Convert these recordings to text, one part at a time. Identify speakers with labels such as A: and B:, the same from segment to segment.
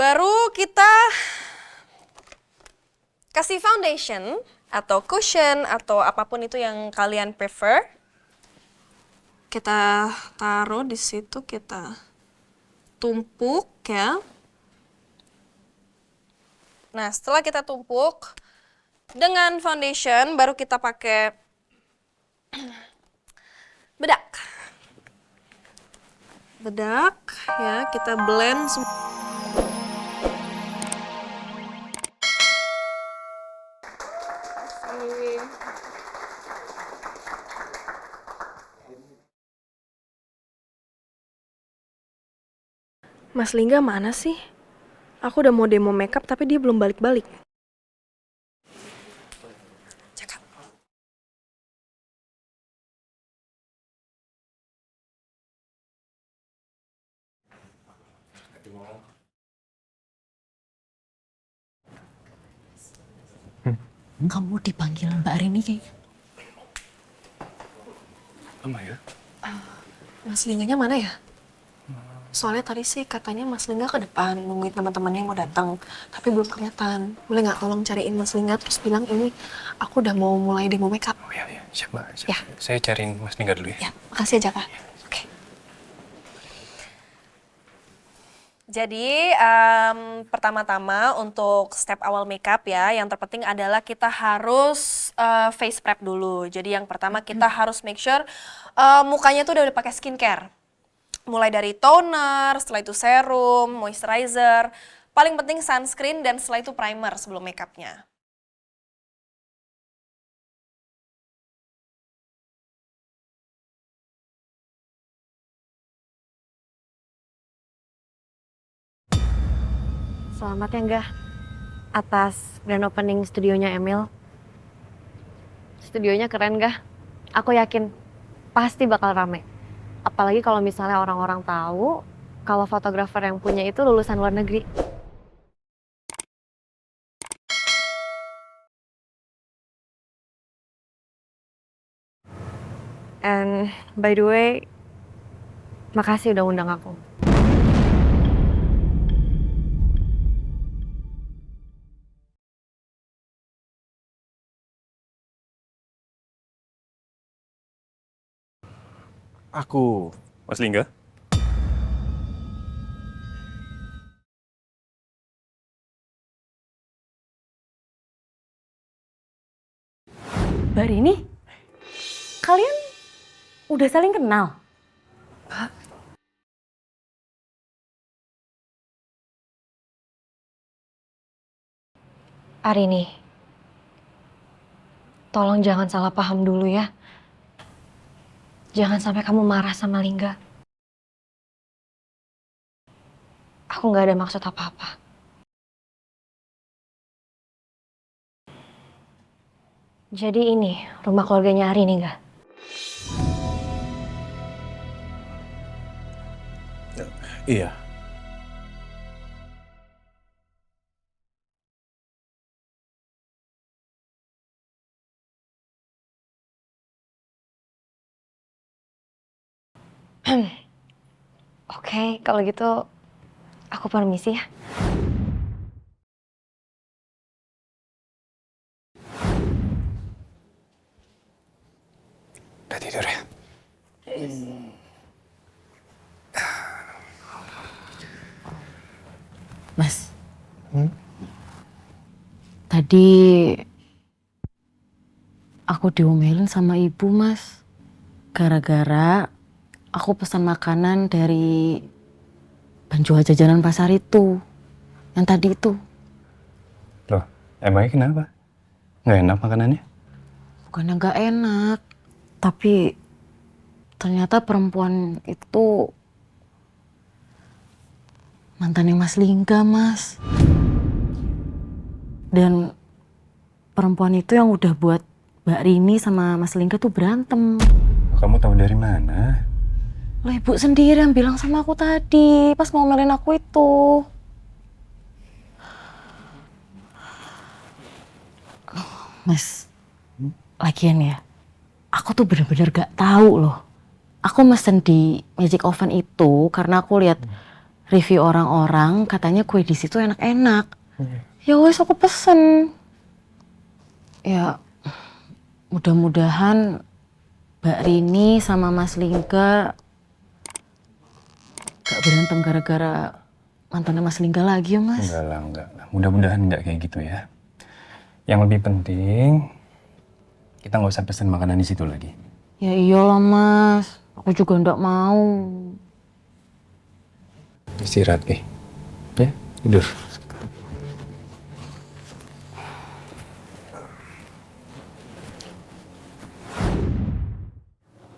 A: Baru kita kasih foundation atau cushion atau apapun itu yang kalian prefer. Kita taruh di situ, kita tumpuk ya. Nah, setelah kita tumpuk dengan foundation, baru kita pakai bedak. Bedak ya, kita blend semua. Mas Lingga mana sih? Aku udah mau demo makeup tapi dia belum balik-balik. Cakap.
B: Kamu dipanggil Mbak Rini kayaknya.
C: Lama ya?
A: Mas Lingganya mana ya? Soalnya tadi sih katanya Mas Lingga ke depan nungguin teman-temannya yang mau datang, tapi belum kelihatan. Boleh nggak tolong cariin Mas Lingga terus bilang ini aku udah mau mulai demo makeup.
C: Oh ya, siap Mbak.
A: Ya.
C: Saya cariin Mas Lingga dulu ya.
A: Ya, makasih aja Kak. Oke. Jadi pertama-tama untuk step awal makeup ya, yang terpenting adalah kita harus face prep dulu. Jadi yang pertama kita harus make sure mukanya tuh udah pakai skincare. Mulai dari toner, setelah itu serum, moisturizer, paling penting sunscreen, dan setelah itu primer sebelum makeupnya.
B: Selamat ya Enggak atas grand opening studionya Emil. Studionya keren Enggak? Aku yakin pasti bakal rame. Apalagi kalau misalnya orang-orang tahu kalau fotografer yang punya itu lulusan luar negeri. And by the way, makasih udah undang aku.
C: Aku, Mas Lingga.
B: Mbak Rini, kalian udah saling kenal? Arini, tolong jangan salah paham dulu ya. Jangan sampai kamu marah sama Lingga. Aku nggak ada maksud apa-apa. Jadi ini rumah keluarganya Arini nggak?
C: Iya.
B: Oke, kalau gitu aku permisi ya.
C: Udah tidur ya?
B: Mas. Tadi aku diomelin sama ibu, Mas. Gara-gara aku pesan makanan dari penjual jajanan pasar itu. Yang tadi itu.
C: Loh, emangnya kenapa? Nggak enak makanannya?
B: Bukannya nggak enak, tapi ternyata perempuan itu mantannya Mas Lingga, Mas. Dan perempuan itu yang udah buat Mbak Rini sama Mas Lingga tuh berantem.
C: Kamu tahu dari mana?
B: Lah ibu sendiri yang bilang sama aku tadi pas ngomelin aku itu. Mas, lagian ya, aku tuh bener-bener gak tahu loh. Aku mesen di Magic Oven itu karena aku lihat review orang-orang katanya kue di situ enak-enak. Ya wes aku pesen. Ya mudah-mudahan Mbak Rini sama Mas Lingga gak berantem gara-gara mantannya Mas Lingga lagi ya Mas.
C: Enggak lah. Mudah-mudahan enggak kayak gitu ya. Yang lebih penting, kita nggak usah pesen makanan di situ lagi.
B: Ya iyalah Mas, aku juga ndak mau.
C: Istirahat, ya, tidur.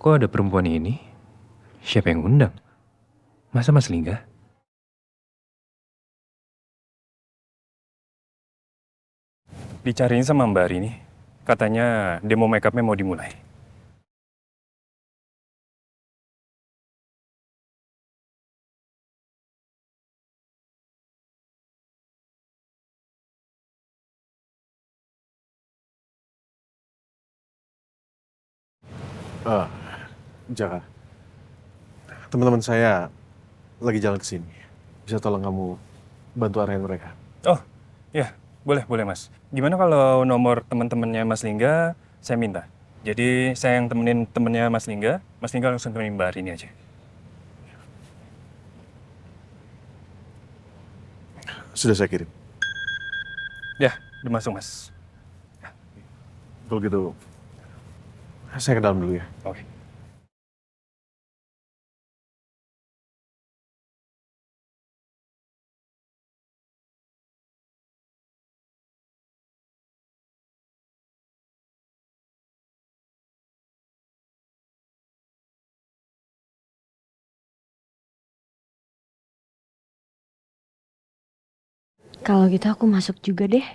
C: Kok ada perempuan ini? Siapa yang undang? Masa Mas Lingga? Dicariin sama Mbak Rini. Katanya demo makeupnya mau dimulai.
D: Ah, Jaka. Teman-teman saya lagi jalan ke sini. Bisa tolong kamu bantu arahin mereka?
C: Oh, ya, boleh Mas. Gimana kalau nomor teman-temannya Mas Lingga saya minta? Jadi saya yang temenin temennya Mas Lingga langsung temenin Mbak Rini aja.
D: Sudah saya kirim.
C: Ya, udah masuk Mas.
D: Kalau gitu, saya ke dalam dulu ya.
C: Oke.
B: Kalau gitu aku masuk juga deh.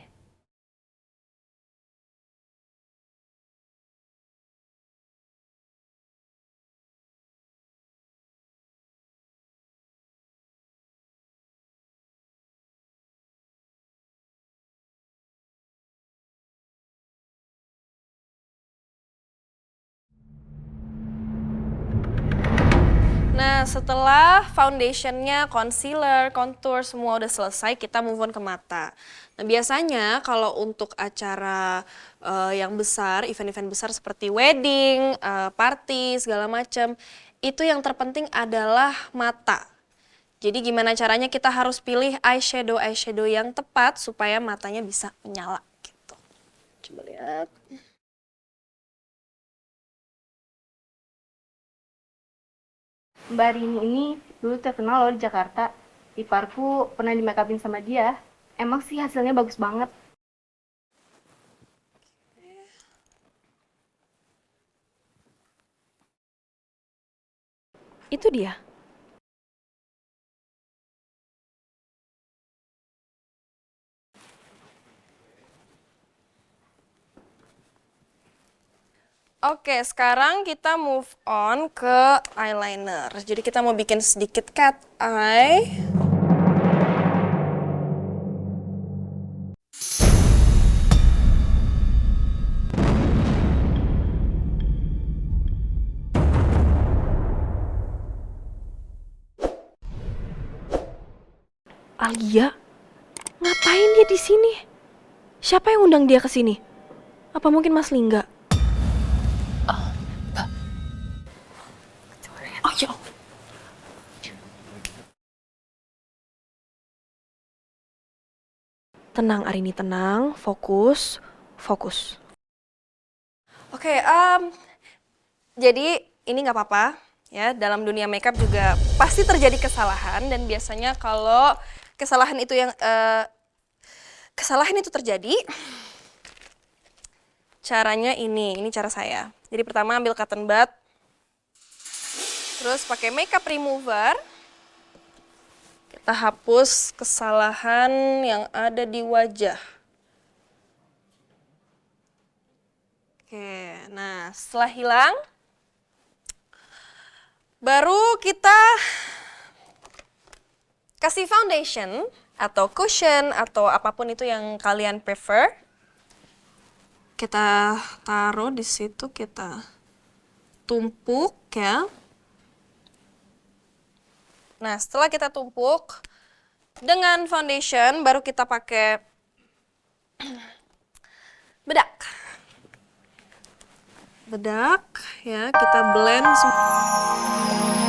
A: Nah, setelah foundationnya, concealer, contour, semua udah selesai, kita move on ke mata. Nah, biasanya kalau untuk acara yang besar, event-event besar seperti wedding, party, segala macam, itu yang terpenting adalah mata. Jadi gimana caranya kita harus pilih eyeshadow yang tepat supaya matanya bisa menyala gitu. Coba lihat.
E: Mbak Rini ini dulu terkenal loh di Jakarta. Iparku pernah di make upin sama dia. Emang sih hasilnya bagus banget.
A: Itu dia. Oke, sekarang kita move on ke eyeliner. Jadi kita mau bikin sedikit cat eye. Alia, ngapain dia di sini? Siapa yang undang dia ke sini? Apa mungkin Mas Lingga? Oh ya. Tenang Arini, tenang, fokus. Oke, jadi ini nggak apa-apa ya. Dalam dunia makeup juga pasti terjadi kesalahan dan biasanya kalau kesalahan itu terjadi, caranya ini cara saya. Jadi pertama ambil cotton bud. Terus pakai makeup remover, kita hapus kesalahan yang ada di wajah. Oke, nah setelah hilang, baru kita kasih foundation atau cushion atau apapun itu yang kalian prefer. Kita taruh di situ, kita tumpuk ya. Nah, setelah kita tumpuk dengan foundation, baru kita pakai bedak. Bedak, ya, kita blend semua.